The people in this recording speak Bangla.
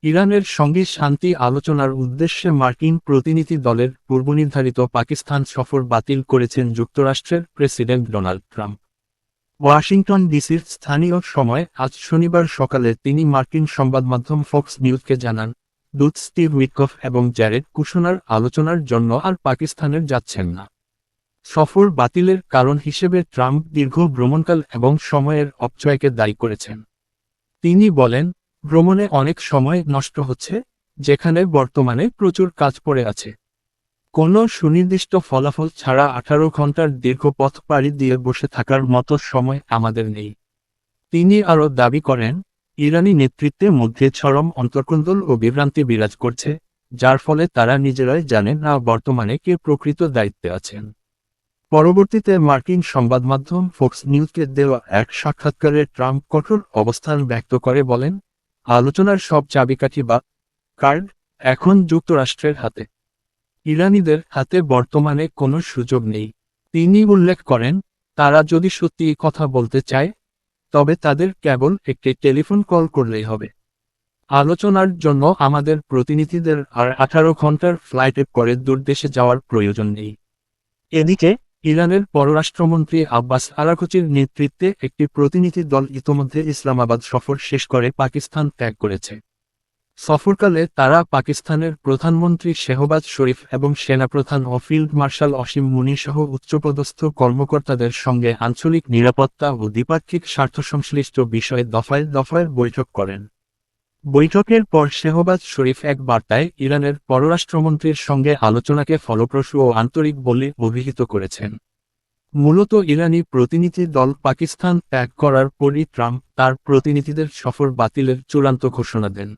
ইরানের সঙ্গে শান্তি আলোচনার উদ্দেশ্যে মার্কিন প্রতিনিধি দলের পূর্বনির্ধারিত পাকিস্তান সফর বাতিল করেছেন যুক্তরাষ্ট্রের প্রেসিডেন্ট ডোনাল্ড ট্রাম্প। ওয়াশিংটন ডিসির স্থানীয় সময় আজ শনিবার সকালে তিনি মার্কিন সংবাদমাধ্যম ফক্স নিউজকে জানান, দূত স্টিভ উইটকফ এবং জ্যারেড কুশনার আলোচনার জন্য আর পাকিস্তানের যাচ্ছেন না। সফর বাতিলের কারণ হিসেবে ট্রাম্প দীর্ঘ ভ্রমণকাল এবং সময়ের অপচয়কে দায়ী করেছেন। তিনি বলেন, ভ্রমণে অনেক সময় নষ্ট হচ্ছে, যেখানে বর্তমানে প্রচুর কাজ পড়ে আছে। কোনো সুনির্দিষ্ট ফলাফল ছাড়া 18 ঘন্টার দীর্ঘ পথ পাড়ি দিয়ে বসে থাকার মতো সময় আমাদের নেই। তিনি আরও দাবি করেন, ইরানি নেতৃত্বের মধ্যে চরম অন্তর্কোন্দল ও বিভ্রান্তি বিরাজ করছে, যার ফলে তারা নিজেরাই জানেন না বর্তমানে কে প্রকৃত দায়িত্বে আছেন। পরবর্তীতে মার্কিন সংবাদমাধ্যম ফক্স নিউজকে দেওয়া এক সাক্ষাৎকারে ট্রাম্প কঠোর অবস্থান ব্যক্ত করে বলেন, আলোচনার সব চাবিকাঠি বা কার্ড এখন যুক্তরাষ্ট্রের হাতে। ইরানিদের হাতে বর্তমানে কোনো সুযোগ নেই। তিনি উল্লেখ করেন, তারা যদি সত্যি কথা বলতে চায়, তবে তাদের কেবল একটি টেলিফোন কল করলেই হবে। আলোচনার জন্য আমাদের প্রতিনিধিদের আর 18 ঘন্টার ফ্লাইটে করে দূরদেশে যাওয়ার প্রয়োজন নেই। এদিকে ইরানের পররাষ্ট্রমন্ত্রী আব্বাস আরাঘচির নেতৃত্বে একটি প্রতিনিধি দল ইতোমধ্যে ইসলামাবাদ সফর শেষ করে পাকিস্তান ত্যাগ করেছে। সফরকালে তারা পাকিস্তানের প্রধানমন্ত্রী শেহবাজ শরীফ এবং সেনাপ্রধান ও ফিল্ড মার্শাল অসীম মুনি সহ উচ্চপদস্থ কর্মকর্তাদের সঙ্গে আঞ্চলিক নিরাপত্তা ও দ্বিপাক্ষিক স্বার্থসংশ্লিষ্ট বিষয়ে দফায় দফায় বৈঠক করেন। বৈঠকের পর শেহবাজ শরীফ এক বার্তায় ইরানের পররাষ্ট্রমন্ত্রীর সঙ্গে আলোচনাকে ফলপ্রসূ ও আন্তরিক বলে অভিহিত করেছেন। মূলত ইরানি প্রতিনিধি দল পাকিস্তান ত্যাগ করার পরই ট্রাম্প তার প্রতিনিধিদের সফর বাতিলের চূড়ান্ত ঘোষণা দেন।